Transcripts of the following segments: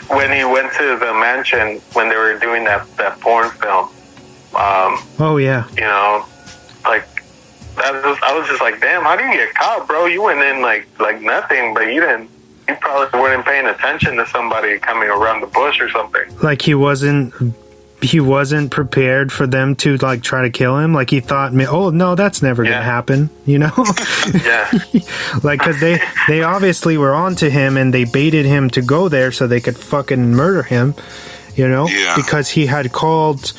when he went to the mansion when they were doing that porn film. Oh yeah. You know, like I was just like, damn, how do you get caught, bro? You went in like nothing, but you probably weren't paying attention to somebody coming around the bush or something. Like he wasn't prepared for them to like try to kill him. Like he thought, oh no, that's never gonna happen, you know? Yeah. Like, because they obviously were onto him and they baited him to go there so they could fucking murder him, you know? Yeah. Because he had called,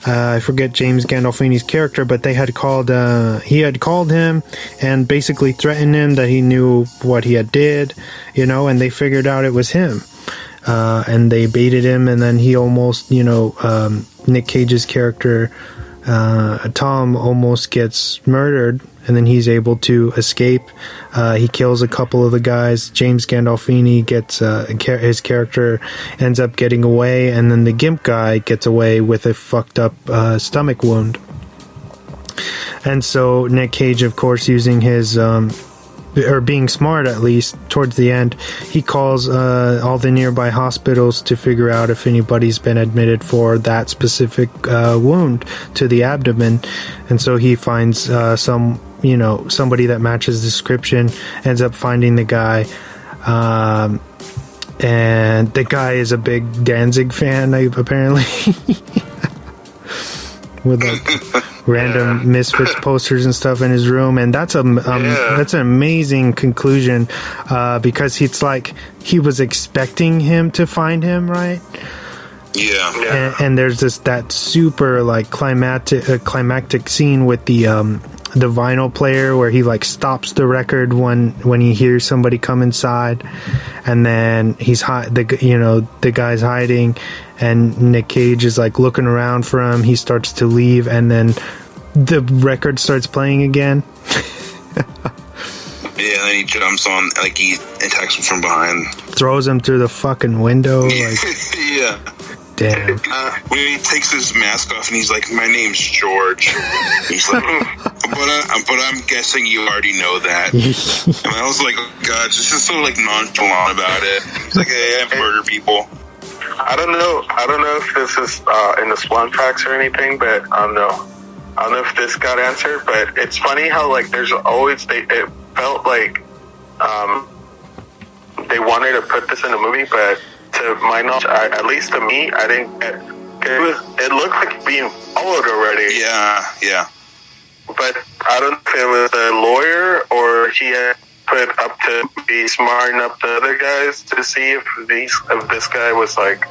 I forget James Gandolfini's character, but he had called him and basically threatened him that he knew what he had did, you know, and they figured out it was him. And they baited him, and then he almost, you know, Nick Cage's character, Tom, almost gets murdered, and then he's able to escape. He kills a couple of the guys. James Gandolfini gets, his character ends up getting away, and then the Gimp guy gets away with a fucked up stomach wound. And so Nick Cage, of course, using his... or being smart, at least towards the end, he calls all the nearby hospitals to figure out if anybody's been admitted for that specific wound to the abdomen. And so he finds somebody that matches the description, ends up finding the guy, and the guy is a big Danzig fan, apparently. With like random Misfits posters and stuff in his room, and that's that's an amazing conclusion, because it's like he was expecting him to find him, right? Yeah. And there's that super like climactic scene with the vinyl player where he like stops the record when he hears somebody come inside, and then the guy's hiding, and Nick Cage is like looking around for him. He starts to leave, and then the record starts playing again. Yeah, and then he jumps on, like he attacks him from behind, throws him through the fucking window. Like, yeah. Damn. When he takes his mask off and he's like, "My name's George," he's like, but I'm guessing you already know that. And I was like, oh, God, just so like nonchalant about it. He's like, "Hey, I murder people." I don't know if this is in the Swan tracks or anything, but I don't know if this got answered. But it's funny how like there's always it felt like they wanted to put this in the movie, but to my knowledge, at least to me, I didn't get it looked like being followed already. Yeah. But I don't know if it was a lawyer or he had put up to be smarting up the other guys to see if this guy was like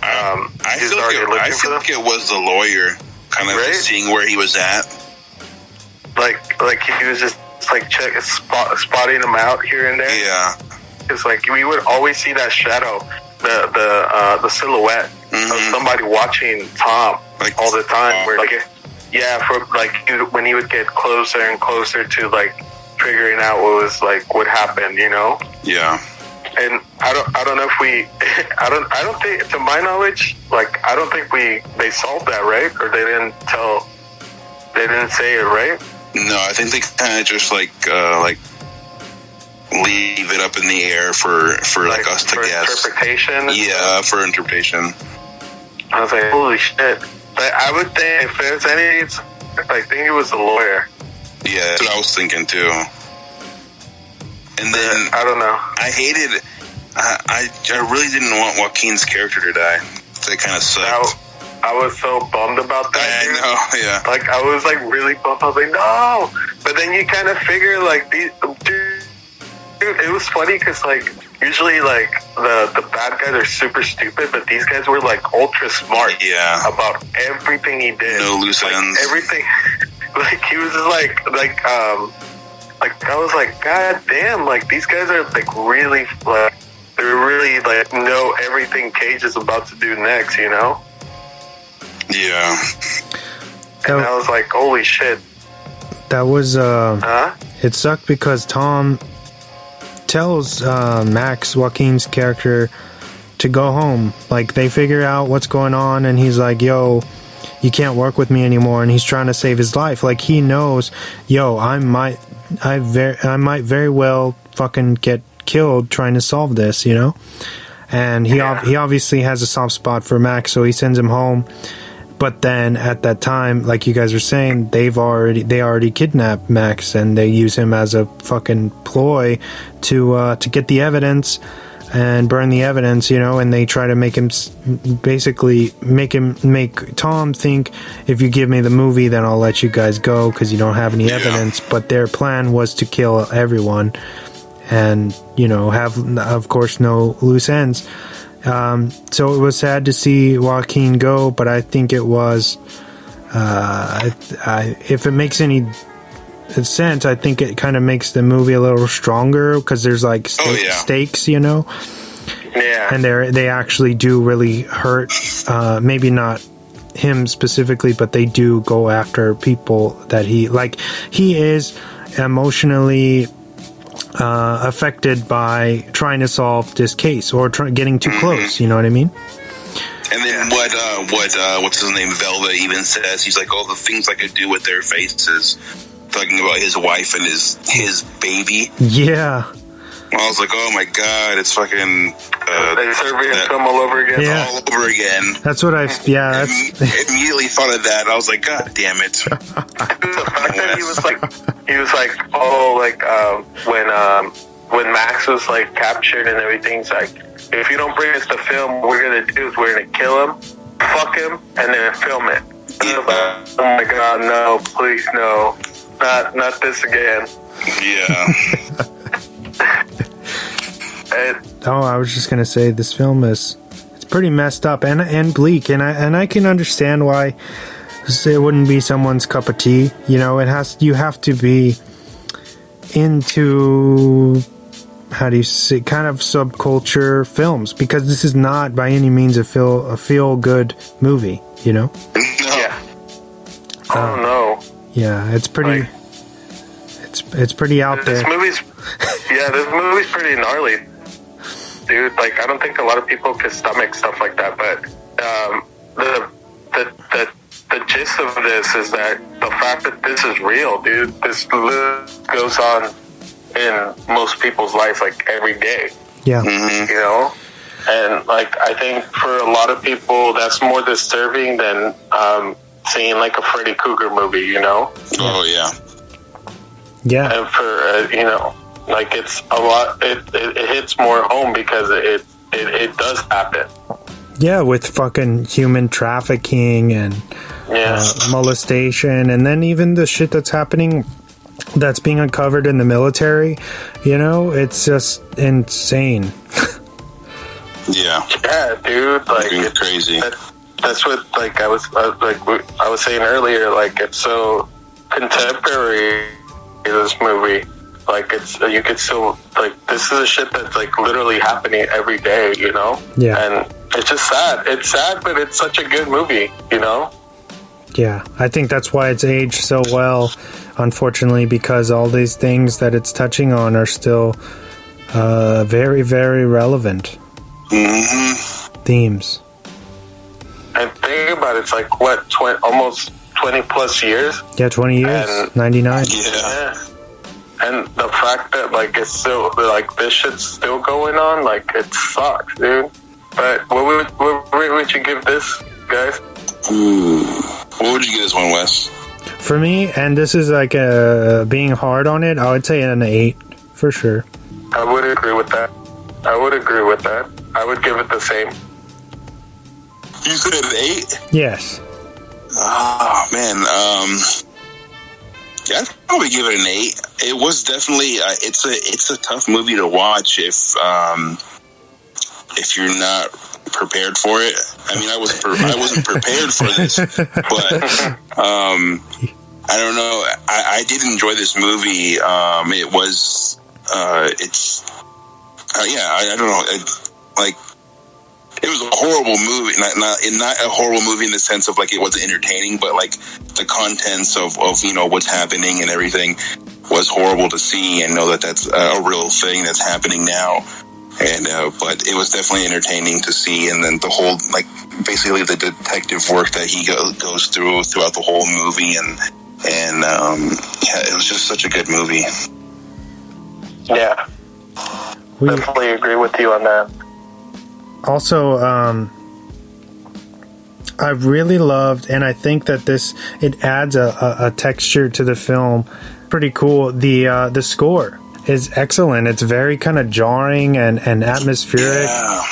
I think it was the lawyer kind of just seeing where he was at. Like he was just like spotting him out here and there. Yeah. It's like we would always see that shadow, the silhouette of somebody watching Tom all the time. Where when he would get closer and closer to like figuring out what happened, you know? Yeah. And I don't know if we I don't think, to my knowledge, like I don't think they solved that, right? Or they didn't say it, right? No, I think they kind of just like leave it up in the air for like us to guess. Interpretation. Yeah, for interpretation. I was like, holy shit! But I would think if there's any, I think it was the lawyer. Yeah, that's what I was thinking too. And then I don't know. I hated. I really didn't want Joaquin's character to die. That kind of sucked. I was so bummed about that. I know, yeah. Like I was like really bummed. I was like, no. But then you kind of figure like these dude, it was funny because like usually like the bad guys are super stupid, but these guys were like ultra smart. Yeah. About everything he did. No loose ends. Everything. Like he was just like I was like, God damn, like these guys are like really like they really like know everything Cage is about to do next, you know? Yeah. And I was like, holy shit. That was it sucked because Tom tells Max, Joaquin's character, to go home. Like they figure out what's going on and he's like, yo, you can't work with me anymore, and he's trying to save his life. Like he knows, yo, I might very well fucking get killed trying to solve this, you know? and he obviously has a soft spot for Max, so he sends him home. But then at that time, like you guys are saying, they already kidnapped Max, and they use him as a fucking ploy to get the evidence and burn the evidence, and they try to make him make Tom think, if you give me the movie, then I'll let you guys go because you don't have any evidence. But their plan was to kill everyone and, have, of course, no loose ends. So it was sad to see Joaquin go, but I think it was, if it makes any sense, I think it kind of makes the movie a little stronger because there's like stakes, Yeah. And they actually do really hurt, maybe not him specifically, but they do go after people that he is emotionally affected by trying to solve this case or getting too close. You know what I mean? And then what's his name? Velva even says, he's like, all the things I could do with their faces, talking about his wife and his baby. Yeah. I was like, oh my god, it's fucking. They serve film all over again. Yeah. All over again. That's what immediately thought of that. I was like, god damn it. The fact that he was like, oh, like when Max was like captured and everything's like, if you don't bring us the film, what we're gonna do is we're gonna kill him, fuck him, and then film it. And I was like, oh my god, no, please no, not this again. Yeah. I was just gonna say this film it's pretty messed up and bleak, and I can understand why it wouldn't be someone's cup of tea. You have to be into, how do you say, kind of subculture films, because this is not by any means a feel good movie. No. Yeah. Oh no. Yeah, it's pretty. It's pretty out there. This movie's pretty gnarly, dude. Like, I don't think a lot of people could stomach stuff like that. But the gist of this is that the fact that this is real, dude. This goes on in most people's lives, like every day. Yeah. Mm-hmm. And like, I think for a lot of people, that's more disturbing than seeing like a Freddy Krueger movie. Oh yeah. Yeah. And for like, it's a lot. It hits more home because it does happen. Yeah, with fucking human trafficking and molestation, and then even the shit that's happening, that's being uncovered in the military. It's just insane. Yeah. Yeah, dude. Like, it's crazy. That's what I was saying earlier. Like, it's so contemporary. This movie, like, you could still, like, this is a shit that's like literally happening every day, Yeah. And it's just sad. It's sad, but it's such a good movie, Yeah, I think that's why it's aged so well, unfortunately, because all these things that it's touching on are still very, very relevant themes. And think about it, it's like, what, almost 20 plus years? Yeah, 20 years, and 99. Yeah. And the fact that, like, it's still, like, this shit's still going on, like, it sucks, dude. But what would you give this, guys? What would you give this one, Wes? For me, and this is like being hard on it, I would say an 8 for sure. I would agree with that. I would give it the same. You said an 8? Yes. Oh man, yeah, I'd probably give it an 8. It was definitely it's a tough movie to watch if you're not prepared for it. I mean, I wasn't prepared for this, but I don't know. I did enjoy this movie. It was I don't know. It was a horrible movie, not a horrible movie in the sense of like it wasn't entertaining, but like the contents of what's happening and everything was horrible to see and know that that's a real thing that's happening now. And but it was definitely entertaining to see, and then the whole basically the detective work that he goes throughout the whole movie, and it was just such a good movie. Yeah, definitely agree with you on that. Also, I really loved, and I think that it adds a texture to the film. Pretty cool. The score is excellent. It's very kind of jarring and atmospheric. Yeah.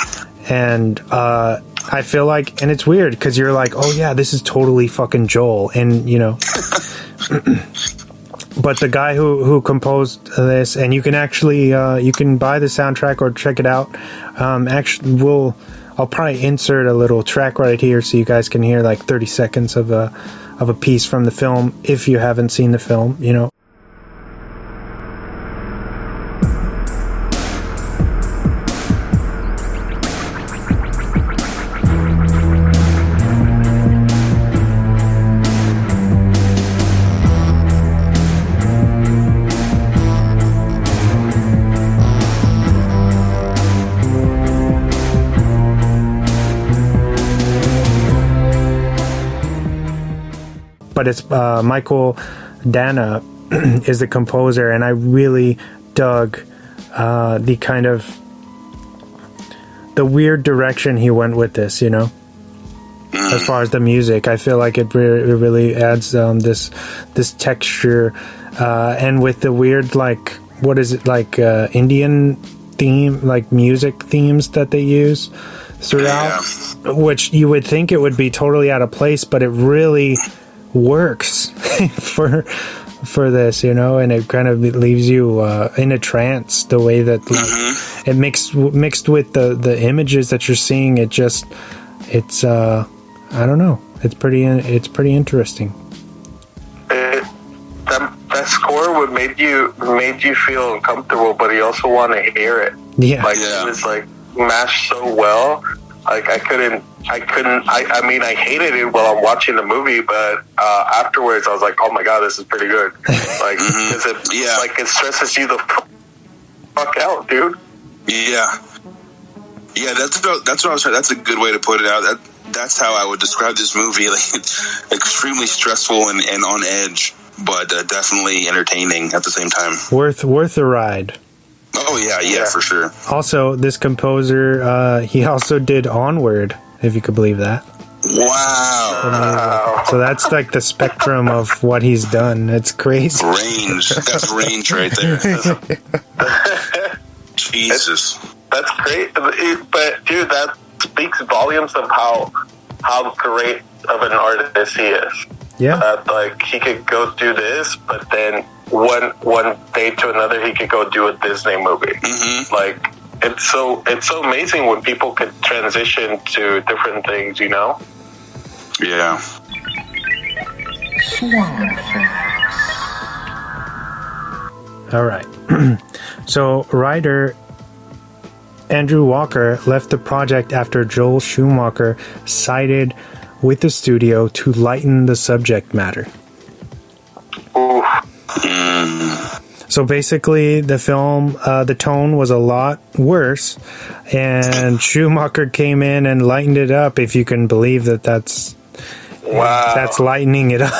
And I feel like, and it's weird because you're like, oh yeah, this is totally fucking Joel, and you know. But the guy who composed this, and you can actually you can buy the soundtrack or check it out. I'll probably insert a little track right here so you guys can hear like 30 seconds of a piece from the film if you haven't seen the film, you know. But it's Mychael Danna is the composer, and I really dug the kind of the weird direction he went with this, you know. As far as the music, I feel like it really adds this texture, and with the weird, like, what is it, like Indian theme, like music themes that they use throughout, which you would think it would be totally out of place, but it really works for this, you know, and it kind of leaves you in a trance the way that it mixed with the images that you're seeing. It's I don't know, it's pretty interesting. That score would made you feel uncomfortable, but you also want to hear it. It was like mashed so well. Like I mean, I hated it while I'm watching the movie, but afterwards I was like, oh my god, this is pretty good. Like, because it stresses you the fuck out, dude. Yeah. That's what I was saying. That's a good way to put it out. That's how I would describe this movie. Like, extremely stressful and on edge, but definitely entertaining at the same time. Worth a ride. Oh yeah, for sure. Also, this composer, he also did Onward, if you could believe that. Wow. So that's like the spectrum of what he's done. It's crazy. Range. That's range right there. Jesus. That's great. But dude, that speaks volumes of how great of an artist he is. Yeah. Like, he could go do this, but then one day to another he could go do a Disney movie. Like, it's so amazing when people could transition to different things, you know? Yeah. All right. So writer Andrew Walker left the project after Joel Schumacher sided with the studio to lighten the subject matter. So basically, the film, the tone was a lot worse, and Schumacher came in and lightened it up. If you can believe that's lightening it up.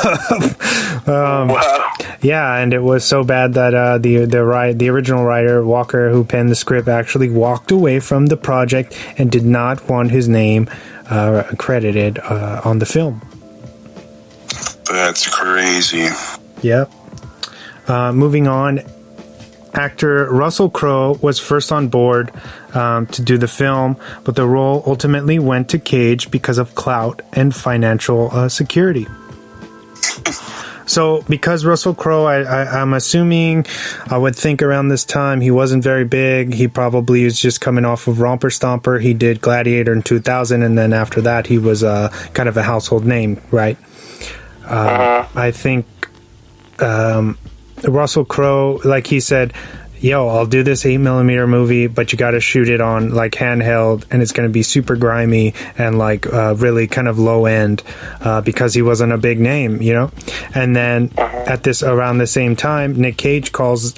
Wow. Yeah, and it was so bad that the original writer, Walker, who penned the script, actually walked away from the project and did not want his name credited on the film. That's crazy. Yep. Moving on, actor Russell Crowe was first on board to do the film, but the role ultimately went to Cage because of clout and financial security. So, because Russell Crowe, I'm assuming, I would think around this time, he wasn't very big. He probably was just coming off of Romper Stomper. He did Gladiator in 2000, and then after that, he was kind of a household name, right? I think Russell Crowe, like he said, yo, I'll do this 8mm movie, but you got to shoot it on like handheld, and it's going to be super grimy and like really kind of low end because he wasn't a big name, you know. And then around the same time, Nick Cage calls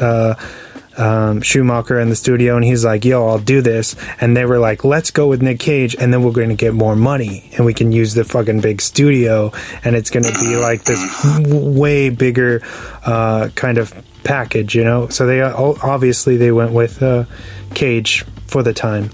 Schumacher in the studio, and he's like, yo, I'll do this. And they were like, let's go with Nick Cage, and then we're going to get more money, and we can use the fucking big studio, and it's going to be like this way bigger kind of package, you know. So they obviously they went with Cage for the time.